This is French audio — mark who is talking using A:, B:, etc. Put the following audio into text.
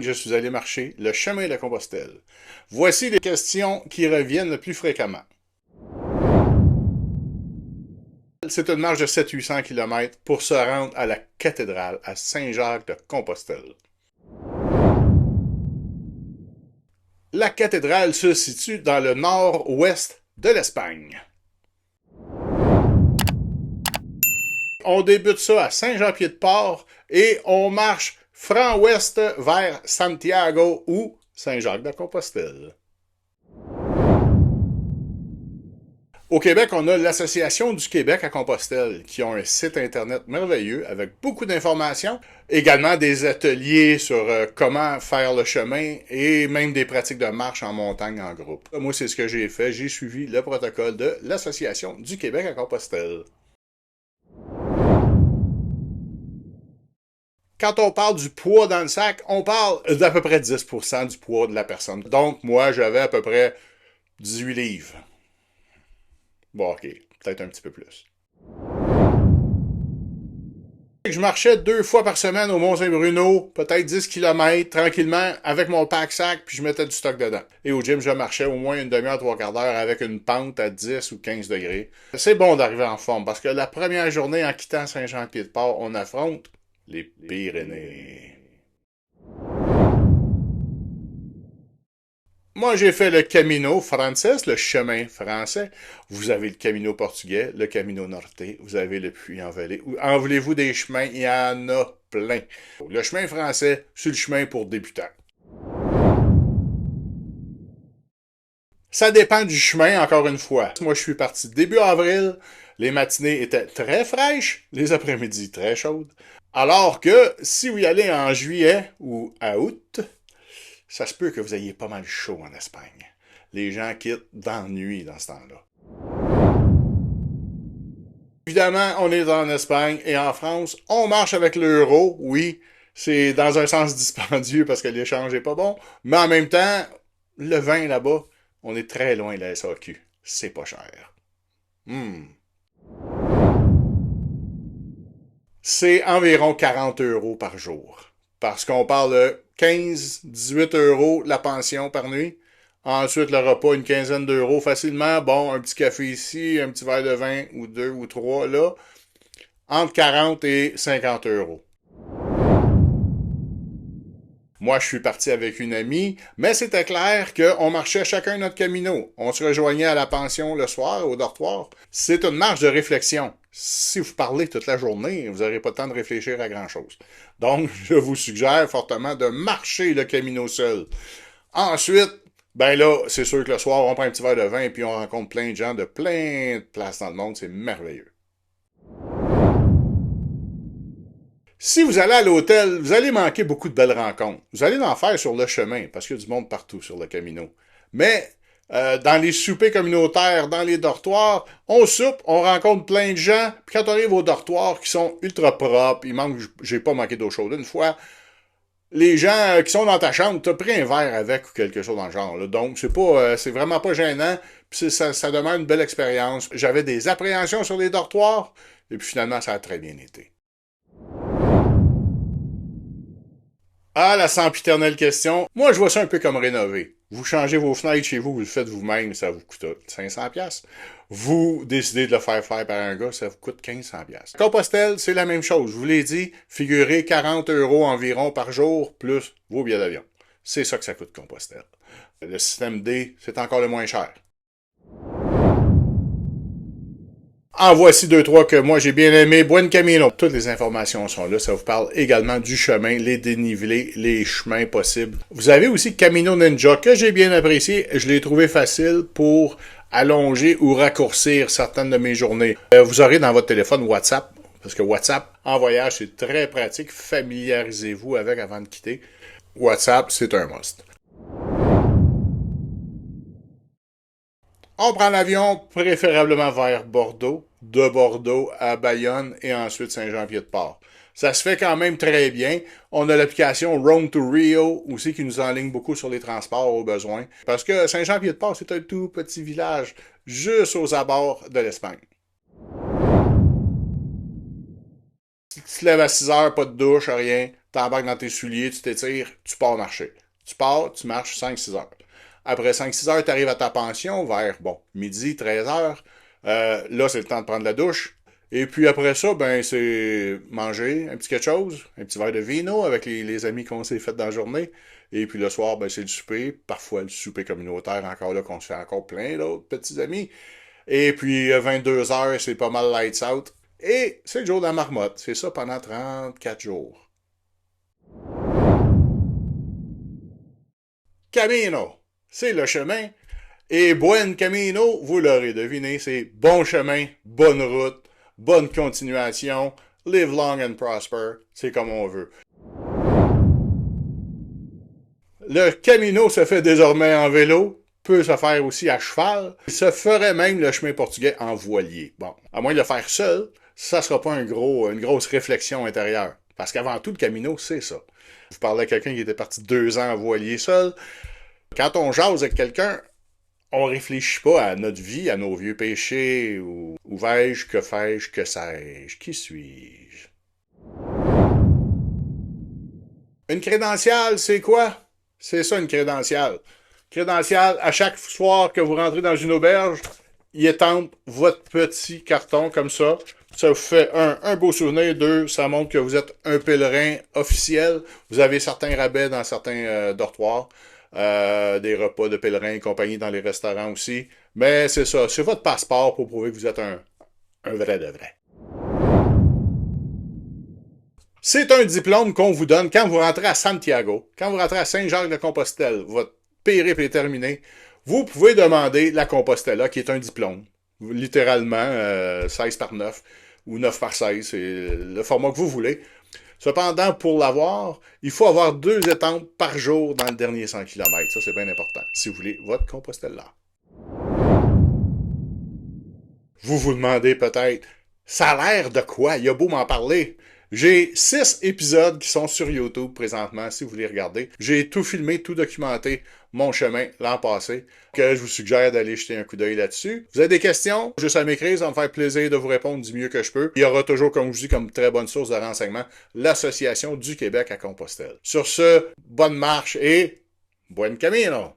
A: Je suis allé marcher le chemin de la Compostelle. Voici les questions qui reviennent le plus fréquemment. C'est une marche de 700-800 km pour se rendre à la cathédrale à Saint-Jacques-de-Compostelle. La cathédrale se situe dans le nord-ouest de l'Espagne. On débute ça à Saint-Jean-Pied-de-Port et on marche franc-ouest vers Santiago ou Saint-Jacques-de-Compostelle. Au Québec, on a l'Association du Québec à Compostelle, qui ont un site internet merveilleux avec beaucoup d'informations, également des ateliers sur comment faire le chemin et même des pratiques de marche en montagne en groupe. Moi, c'est ce que j'ai fait. J'ai suivi le protocole de l'Association du Québec à Compostelle. Quand on parle du poids dans le sac, on parle d'à peu près 10% du poids de la personne. Donc, moi, j'avais à peu près 18 livres. Bon, ok, peut-être un petit peu plus. Je marchais 2 fois par semaine au Mont-Saint-Bruno, peut-être 10 km, tranquillement, avec mon pack-sac, puis je mettais du stock dedans. Et au gym, je marchais au moins une demi-heure, 3/4 d'heure avec une pente à 10 ou 15 degrés. C'est bon d'arriver en forme, parce que la première journée, en quittant Saint-Jean-Pied-de-Port, on affronte les Pyrénées. Moi, j'ai fait le Camino Frances, le chemin français. Vous avez le Camino portugais, le Camino Norte, vous avez le Puy-en-Velay. En voulez-vous des chemins? Il y en a plein. Le chemin français, c'est le chemin pour débutants. Ça dépend du chemin, encore une fois. Moi, je suis parti début avril. Les matinées étaient très fraîches, les après-midi très chaudes. Alors que si vous y allez en juillet ou à août, ça se peut que vous ayez pas mal chaud en Espagne. Les gens quittent d'ennui dans ce temps-là. Évidemment, on est en Espagne et en France. On marche avec l'euro, oui. C'est dans un sens dispendieux parce que l'échange est pas bon. Mais en même temps, le vin là-bas, on est très loin de la SAQ. C'est pas cher. C'est environ 40 € par jour. Parce qu'on parle de 15-18 € la pension par nuit. Ensuite, le repas, une quinzaine d'euros facilement. Bon, un petit café ici, un petit verre de vin ou 2 ou 3 là. Entre 40 et 50 €. Moi, je suis parti avec une amie, mais c'était clair qu'on marchait chacun notre camino. On se rejoignait à la pension le soir, au dortoir. C'est une marche de réflexion. Si vous parlez toute la journée, vous n'aurez pas le temps de réfléchir à grand-chose. Donc, je vous suggère fortement de marcher le camino seul. Ensuite, ben là, c'est sûr que le soir, on prend un petit verre de vin et puis on rencontre plein de gens de plein de places dans le monde. C'est merveilleux. Si vous allez à l'hôtel, vous allez manquer beaucoup de belles rencontres. Vous allez en faire sur le chemin, parce qu'il y a du monde partout sur le Camino. Mais dans les soupers communautaires, dans les dortoirs, on soupe, on rencontre plein de gens, puis quand on arrive aux dortoirs qui sont ultra propres, il manque, j'ai pas manqué d'eau chaude une fois, les gens qui sont dans ta chambre, t'as pris un verre avec ou quelque chose dans le genre. Là. Donc, c'est vraiment pas gênant, puis ça demeure une belle expérience. J'avais des appréhensions sur les dortoirs, et puis finalement, ça a très bien été. Ah, la sempiternelle question. Moi, je vois ça un peu comme rénover. Vous changez vos fenêtres chez vous, vous le faites vous-même, ça vous coûte 500$. Vous décidez de le faire par un gars, ça vous coûte 1500$. Compostelle, c'est la même chose. Je vous l'ai dit, figurez 40 € environ par jour, plus vos billets d'avion. C'est ça que ça coûte Compostelle. Le système D, c'est encore le moins cher. En voici 2-3 que moi j'ai bien aimé. Buen Camino. Toutes les informations sont là. Ça vous parle également du chemin, les dénivelés, les chemins possibles. Vous avez aussi Camino Ninja que j'ai bien apprécié. Je l'ai trouvé facile pour allonger ou raccourcir certaines de mes journées. Vous aurez dans votre téléphone WhatsApp. Parce que WhatsApp, en voyage, c'est très pratique. Familiarisez-vous avec avant de quitter. WhatsApp, c'est un must. On prend l'avion préférablement vers Bordeaux, de Bordeaux à Bayonne et ensuite Saint-Jean-Pied-de-Port. Ça se fait quand même très bien. On a l'application Roam to Rio aussi qui nous enligne beaucoup sur les transports au besoin. Parce que Saint-Jean-Pied-de-Port, c'est un tout petit village juste aux abords de l'Espagne. Tu te lèves à 6 heures, pas de douche, rien. T'embarques dans tes souliers, tu t'étires, tu pars marcher. Tu pars, tu marches 5-6 heures. Après 5-6 heures, tu arrives à ta pension vers, bon, midi, 13 heures. Là, c'est le temps de prendre la douche. Et puis après ça, ben, c'est manger un petit quelque chose, un petit verre de vino avec les amis qu'on s'est fait dans la journée. Et puis le soir, ben, c'est le souper. Parfois, le souper communautaire, encore là, qu'on se fait encore plein d'autres petits amis. Et puis, 22 heures, c'est pas mal lights out. Et c'est le jour de la marmotte. C'est ça pendant 34 jours. Camino, c'est le chemin. Et Buen Camino, vous l'aurez deviné, c'est bon chemin, bonne route, bonne continuation, live long and prosper, c'est comme on veut. Le Camino se fait désormais en vélo, peut se faire aussi à cheval. Il se ferait même le chemin portugais en voilier. Bon, à moins de le faire seul, ça sera pas une grosse réflexion intérieure. Parce qu'avant tout, le Camino, c'est ça. Vous parlez à quelqu'un qui était parti 2 ans en voilier seul. Quand on jase avec quelqu'un, on réfléchit pas à notre vie, à nos vieux péchés, ou où vais-je, que fais-je, que sais-je, qui suis-je? Une crédentiale, c'est quoi? C'est ça, une crédentiale. Crédentiale, à chaque soir que vous rentrez dans une auberge, il étampe votre petit carton comme ça. Ça vous fait un beau souvenir. 2, ça montre que vous êtes un pèlerin officiel. Vous avez certains rabais dans certains dortoirs. Des repas de pèlerins et compagnie dans les restaurants aussi. Mais c'est ça, c'est votre passeport pour prouver que vous êtes un vrai de vrai. C'est un diplôme qu'on vous donne quand vous rentrez à Santiago, quand vous rentrez à Saint-Jacques-de-Compostelle. Votre périple est terminé. Vous pouvez demander la Compostela, qui est un diplôme. Littéralement, 16 par 9 ou 9 par 16, c'est le format que vous voulez. Cependant, pour l'avoir, il faut avoir 2 étampes par jour dans le dernier 100 km. Ça, c'est bien important. Si vous voulez votre Compostela. Vous vous demandez peut-être, ça a l'air de quoi? Il y a beau m'en parler. J'ai 6 épisodes qui sont sur YouTube présentement, si vous voulez regarder. J'ai tout filmé, tout documenté, mon chemin l'an passé, que je vous suggère d'aller jeter un coup d'œil là-dessus. Vous avez des questions? Juste à m'écrire, ça va me faire plaisir de vous répondre du mieux que je peux. Il y aura toujours, comme je dis, comme très bonne source de renseignement, l'Association du Québec à Compostelle. Sur ce, bonne marche et buen camino!